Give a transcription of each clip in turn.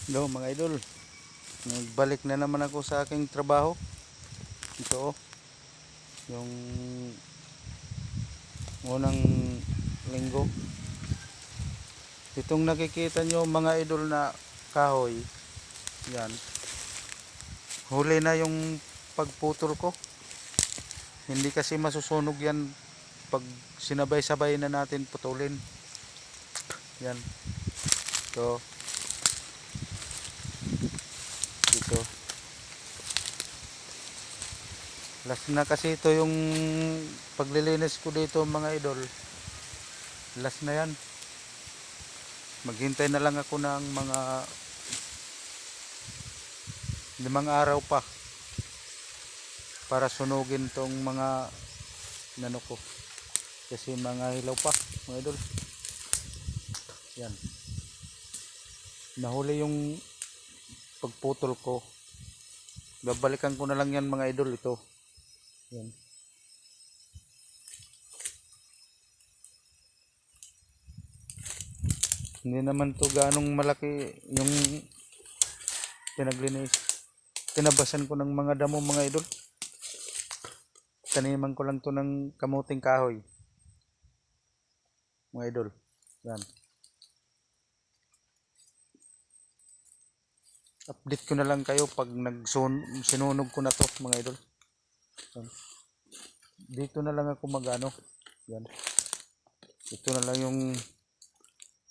Hello mga idol, nagbalik na naman ako sa aking trabaho. Ito yung unang linggo. Itong nakikita nyo mga idol na kahoy, yan, huli na yung pagputol ko. Hindi kasi masusunog yan pag sinabay-sabay na natin putulin. Yan, ito, dito. Last na kasi ito yung paglilinis ko dito mga idol. Last na yan. Maghintay na lang ako ng mga 5 araw pa para sunugin tong mga nano ko, kasi mga hilaw pa mga idol. Yan, nahuli yung pagputol ko, babalikan ko na lang yan mga idol. Ito yan, hindi naman to ganong malaki yung pinaglinis. Tinabasan ko ng mga damo mga idol. Taniman ko lang to ng kamuting kahoy mga idol. Yan, update ko na lang kayo pag sinunog ko na to mga idol. Yan. Dito na lang ako magano. Yan, ito na lang yung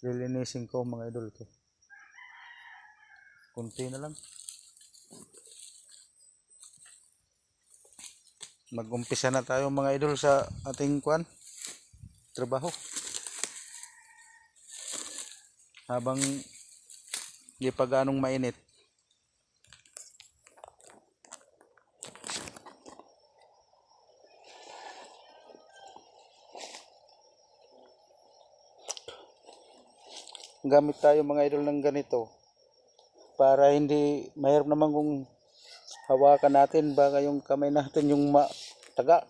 lilinisin ko mga idol. Ito kunti na lang. Mag-umpisa na tayo mga idol sa ating trabaho habang di pa ganong mainit. Gamit tayo mga idol ng ganito para hindi mahirap naman kung hawakan natin, baka yung kamay natin yung mataga.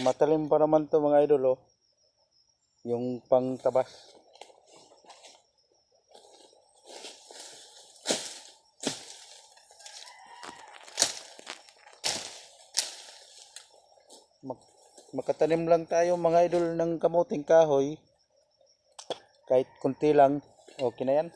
Matalim pa naman to mga idol, oh, yung pangtabas. Makatanim lang tayo mga idol ng kamuting kahoy, kahit kunti lang okay na yan.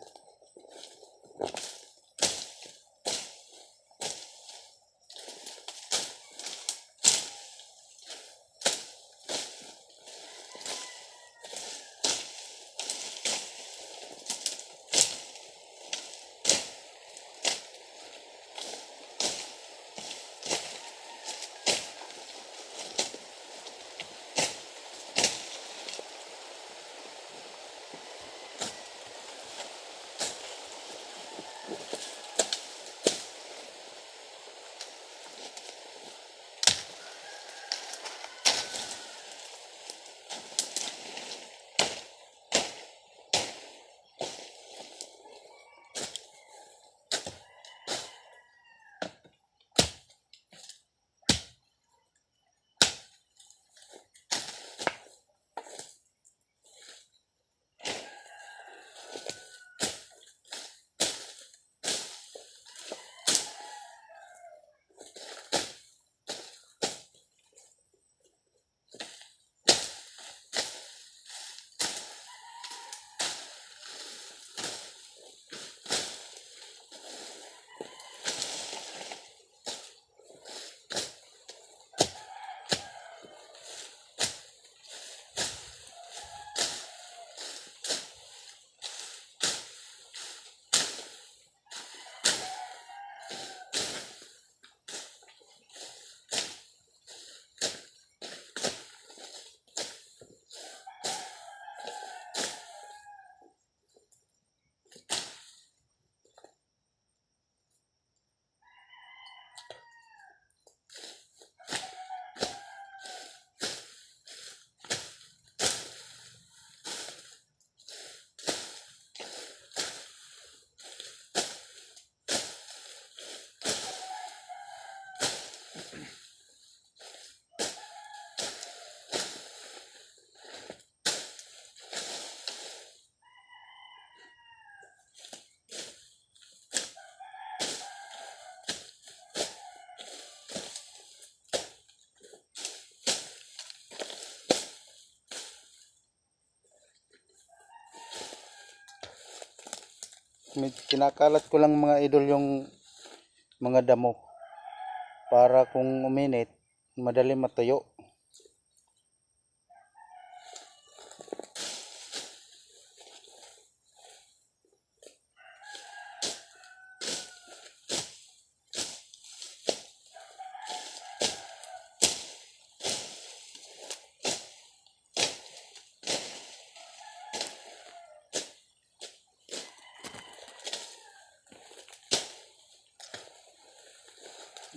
Kinakalat ko lang mga idol yung mga damo para kung uminit madali matuyo.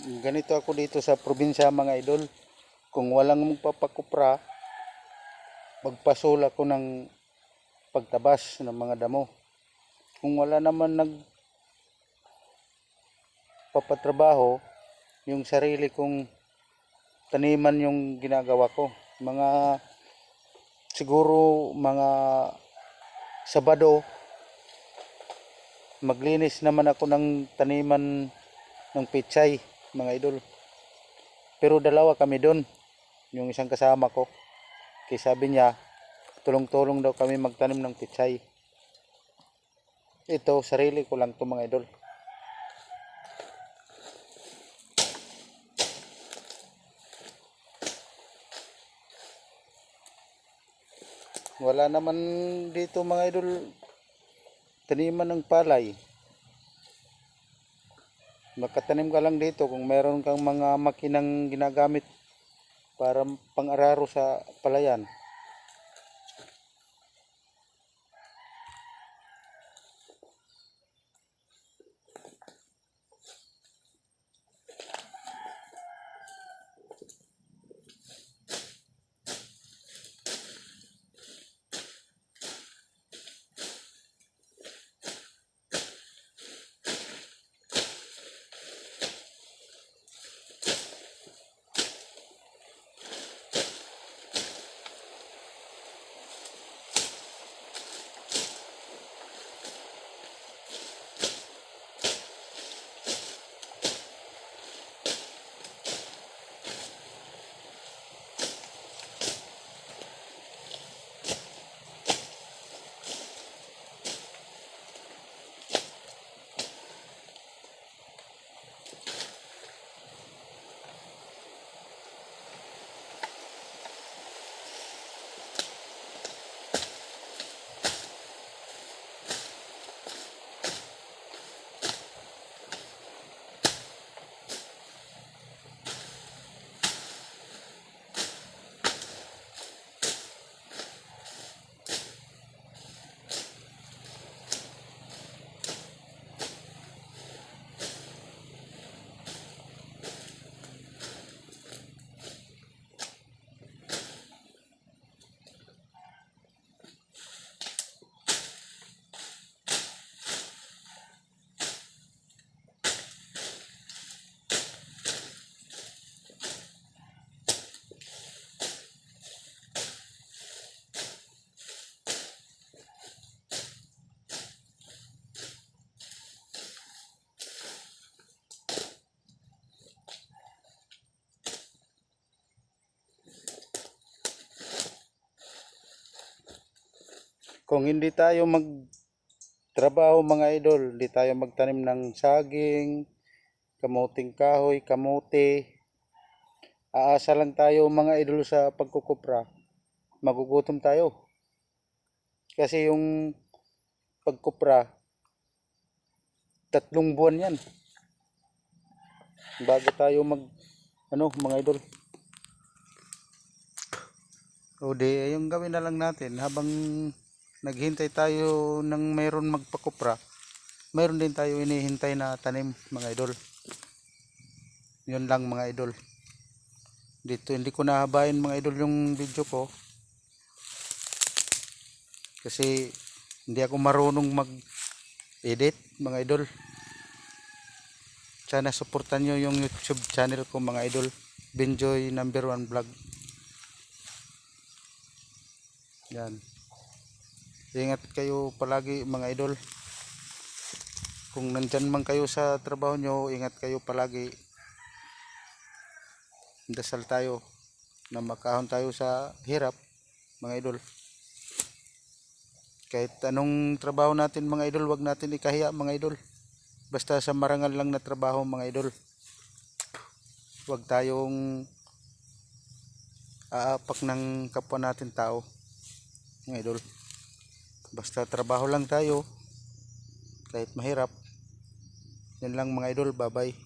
Ganito ako dito sa probinsya mga idol. Kung walang magpapakupra, magpasol ako ng pagtabas ng mga damo. Kung wala naman nagpapatrabaho, yung sarili kong taniman yung ginagawa ko. Siguro mga Sabado, maglinis naman ako ng taniman ng pitsay mga idol. Pero dalawa kami doon, yung isang kasama ko. Kaya sabi niya, tulong-tulong daw kami magtanim ng pitsay. Ito, sarili ko lang to mga idol. Wala naman dito mga idol, taniman ng palay. Makatanim ka lang dito kung meron kang mga makinang ginagamit para pang-araro sa palayan. Kung hindi tayo magtrabaho mga idol, hindi tayo magtanim ng saging, kamuting kahoy, kamote, aasa lang tayo mga idol sa pagkukupra, magugutom tayo. Kasi yung pagkupra, 3 buwan yan bago tayo mga idol. O di, yung gawin na lang natin habang naghintay tayo ng mayroon magpakupra, mayroon din tayo inihintay na tanim mga idol. Yun lang mga idol. Dito hindi ko nahabayin mga idol yung video ko kasi hindi ako marunong mag edit mga idol. Sana suportan nyo yung YouTube channel ko mga idol, Benjoy #1 Vlog. Yan, ingat kayo palagi mga idol. Kung nandyan man kayo sa trabaho nyo, ingat kayo palagi. Dasal tayo na makahon tayo sa hirap mga idol. Kahit anong trabaho natin mga idol, wag natin ikahiya mga idol. Basta sa marangal lang na trabaho mga idol. Wag tayong aapak ng kapwa natin tao mga idol. Basta trabaho lang tayo kahit mahirap. Yan lang mga idol, bye bye.